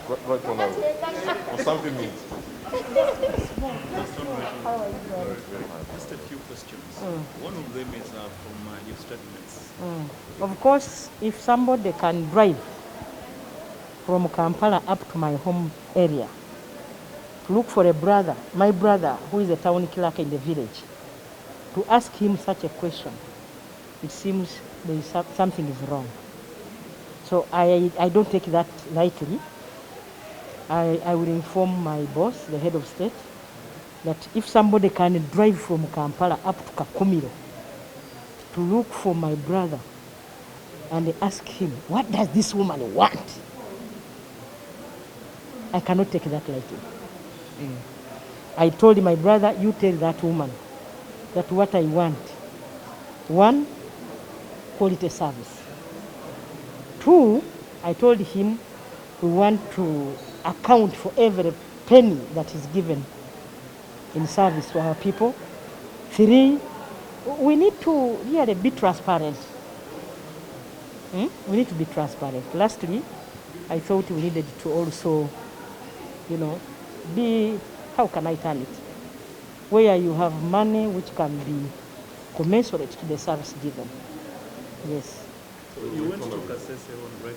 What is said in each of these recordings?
Right on now. Or something means. Just a few questions. One of them is from your statements. Of course, if somebody can drive from Kampala up to my home area to look for a brother, my brother, who is a town clerk in the village, to ask him such a question, it seems there is something is wrong. So I don't take that lightly. I will inform my boss, the head of state, that if somebody can drive from Kampala up to Kakumiro to look for my brother and ask him, what does this woman want? I cannot take that lightly. I told my brother, you tell that woman that what I want. 1, quality service. 2, I told him we want to account for every penny that is given in service to our people. 3, we need to really be transparent. We need to be transparent. Lastly, I thought we needed to also, be, how can I turn it? Where you have money which can be commensurate to the service given. Yes. So you went to Kasese on right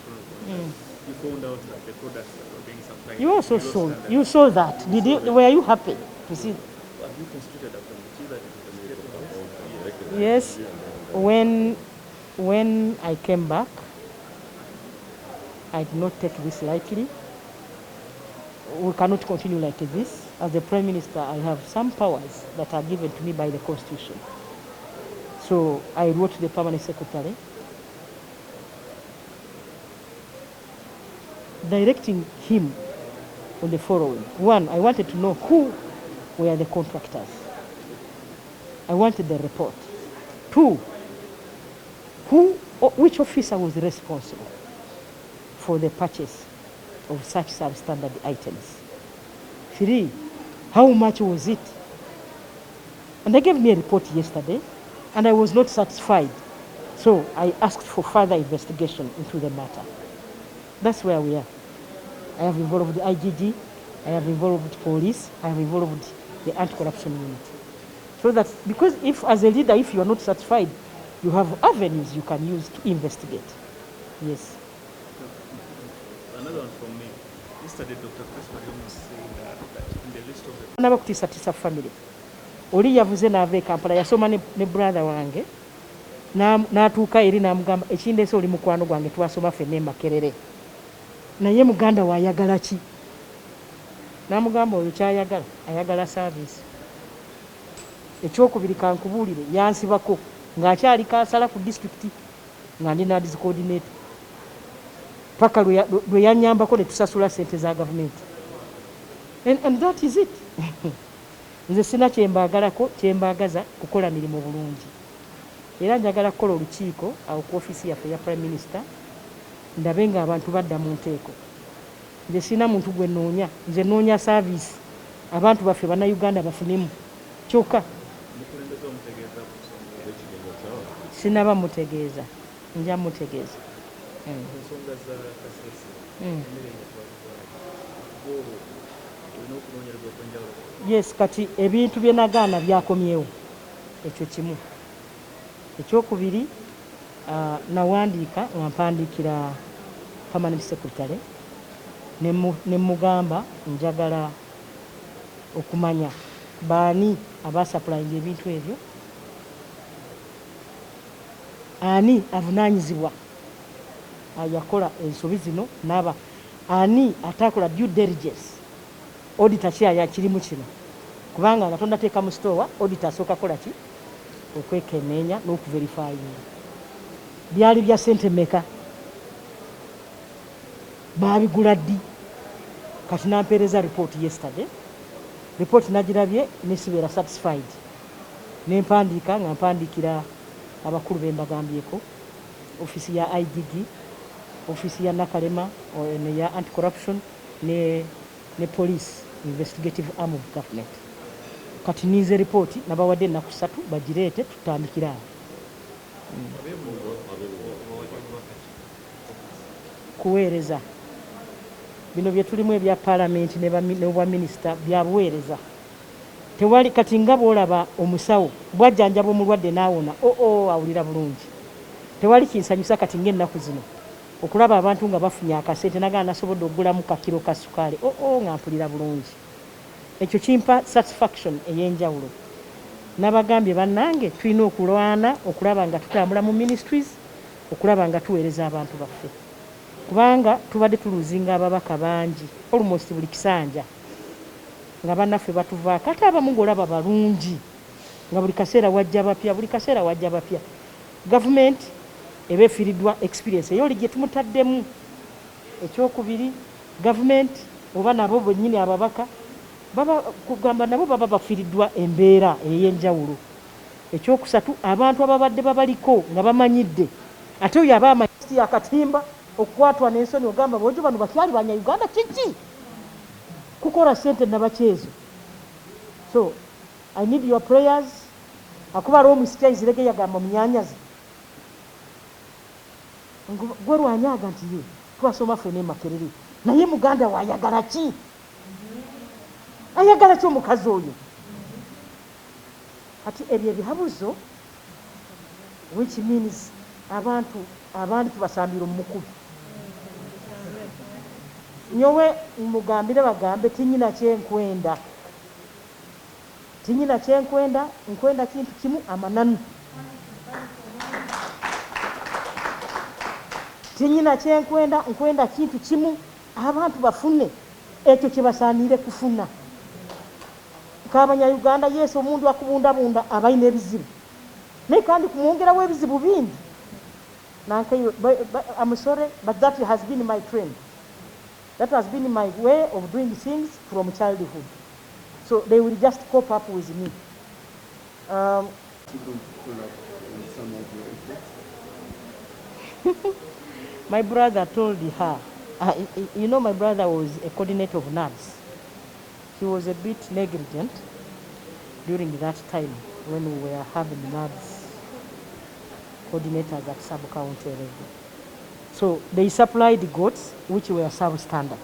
on. You found out that the products that were being supplied. You also saw. You saw that. Did you? Were you happy to see? Have you constituted a committee that investigated this? Yes. When I came back, I did not take this lightly. We cannot continue like this. As the Prime Minister, I have some powers that are given to me by the Constitution. So I wrote to the Permanent Secretary directing him on the following. 1, I wanted to know who were the contractors. I wanted the report. 2, which officer was responsible for the purchase of such substandard items. 3, how much was it? And they gave me a report yesterday, and I was not satisfied. So I asked for further investigation into the matter. That's where we are. I have involved the IGG, I have involved police, I have involved the anti-corruption unit. So that, because if as a leader, if you are not satisfied, you have avenues you can use to investigate. Yes. Another one from me. Yesterday, Dr. Chris Marion was saying that in the list of the... N'abakutisatisa family. Oli yavuze n'ava e Kampala yasoma ne brother wange n'atuuka eri n'amugamba ekindeese oli mukwano gwange twasoma ffenna e Makerere. Naye muganda we ayagala ki? N'amugamba oyo kyayagala, ayagala service. Ekyokubiri kankubuulire yansibako ng'akyali kansala ku disitulikiti nga ndi NADS coordinator. Paka lwe yannyambako ne tusasula ssente za gavumenti. And that is it. Nze sina kyembaagalako, kyembaagaza kukola mirimu bulungi. Era njagala kukola olukiiko awo ku ofiisi yaffe ya Prime Minister ndabe nga abantu badda mu nteeko. Nze sina muntu gwe nnoonya, nze nnoonya service abantu baffe bannayuganda bafunemu kyokka. Sinaba mutegeeza, nja mutegeeza. Yes, kati ebintu bye nagaana byakomyewo. Ekyo kimu. Ekyokubiri nawandiika nga mpandiikira Permanent Secretary ne mugamba njagala okumanya baani abasaplayinga ebintu ebyo, ani avunaanyizibwa yakola ensobi zino, n'aba ani atakola due diligence. Auditor kyaya kirimu kino kubanga nga tondateeka mu store, auditor asooka kola ki? Okwekenneenya n'okuverifyinga. Byali bya ssente mmeka? Baabigula ddi? Kati nampeereza report yesterday. Report nagirabye ne sibeera satisfied. Ne mpandiika nga mpandiikira abakulu be mbagambyeko, ofiisi ya IGG, ofiisi ya Nakalema ne ya anti-corruption ne police investigative arm of government. Kati nize report nabawadde ennaku 3 bagireete tutandikira awo. Kuweereza bino bye tulimu ebya paalamenti ne bwa minisita bya buweereza. Tewali kati nga bw'olaba omusawo bw'ajjanjaba omulwadde n'awona awulira bulungi. Tewali kinsanyusa kati ng'ennaku zino okulaba abantu nga bafunye akasente nagana nasobodde okugulamu kakiro ka sukaali nga mpulira bulungi. Ekyo kimpa satisfaction ey'enjawulo. Nabagambye bannange tulina okulwana okulaba nga tutambula mu ministries, okulaba nga tuweereza abantu baffe, kubanga tubadde tuluzinga ababaka bangi almost buli kisanja nga bannaffe batuvaako ate abamu ng'olaba balungi nga buli kaseera wajja bapya. Gavumenti eba efiiriddwa experience ey'oli gye tumutaddemu. Ekyokubiri, gavumenti oba nabo bennyini ababaka kugamba nabo baba bafiiriddwa embeera ey'enjawulo. Ekyokusatu, abantu ababadde babaliko nga bamanyidde ate oyo aba amanyi akatimba okukwatwa n'ensoni ogamba bojo bano bakyali Banyayuganda kiki kukola ssente nabakyezo. So I need your prayers. Akuba Romisita izirege yagamba munyanyazi gwe lwanyaga nti ye twasoma ffene Makerere naye muganda wayagala ki? Ayagala ki omukazi oyo? Kati ebyo ebihabuzo, which means abantu abandi tubasambira omukubi. Nyowe mugambire bagambe tinyina kyenkwenda. Tinyina kyenkwenda, nkwenda kintu kimu, amananu. Tinyina kyenkwenda, nkwenda kintu kimu, abantu bafune ekyo kye basaanire kufuna. Nk'Abanyayuganda Yesu omuntu akubundabunda abalina ebizibu naye kandi kumwongerawo ebizibu bindi. I'm sorry, but that has been my trend. That has been my way of doing things from childhood. So they will just cope up with me. My brother told her, you know, my brother was a coordinator of NABS. He was a bit negligent during that time when we were having NABS coordinators at sub-county level. So they supplied the goats which were substandard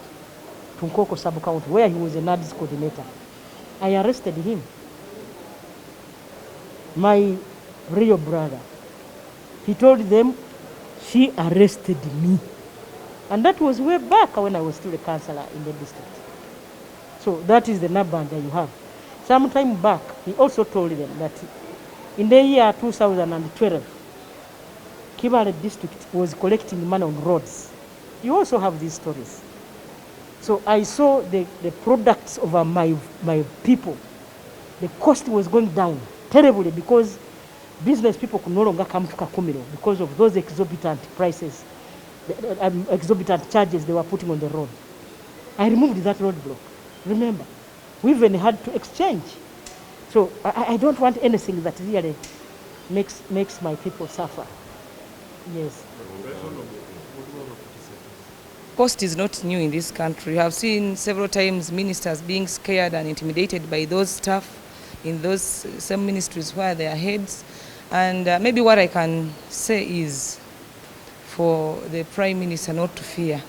to Nkoko sub-county where he was a NABS coordinator. I arrested him. My real brother. He told them, she arrested me. And that was way back when I was still a councillor in the district. So that is the Nabanja you have. Some time back, he also told them that in the year 2012, Kibale district was collecting money on roads. You also have these stories. So I saw the products of my people. The cost was going down terribly because business people could no longer come to Kakumiro because of those exorbitant prices, exorbitant charges they were putting on the road. I removed that roadblock. Remember, we even had to exchange. So I don't want anything that really makes my people suffer. Yes. Cost is not new in this country. I have seen several times ministers being scared and intimidated by those staff in those same ministries where they are heads. And maybe what I can say is for the Prime Minister not to fear.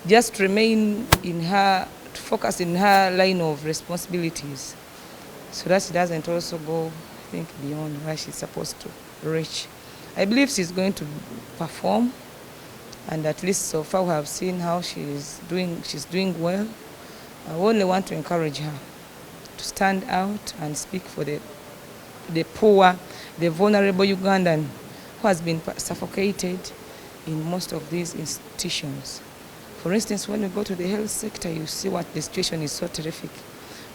Just remain in her, to focus in her line of responsibilities so that she doesn't also go, I think, beyond where she's supposed to reach. I believe she's going to perform, and at least so far we have seen how she's doing well. I only want to encourage her to stand out and speak for the poor, the vulnerable Ugandan who has been suffocated in most of these institutions. For instance, when we go to the health sector, you see what the situation is so terrific.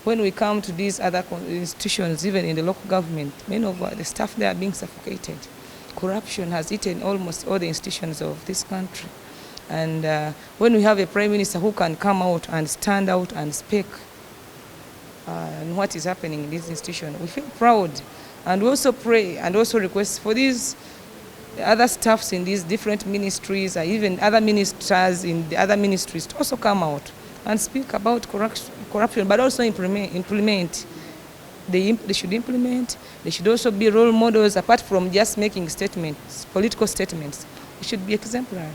When we come to these other institutions, even in the local government, many of the staff there are being suffocated. Corruption has eaten almost all the institutions of this country. And when we have a Prime Minister who can come out and stand out and speak on what is happening in this institution, we feel proud. And we also pray and also request for these other staffs in these different ministries, or even other ministers in the other ministries, to also come out and speak about corruption, but also implement. They should implement. They should also be role models, apart from just making statements, political statements. It should be exemplary.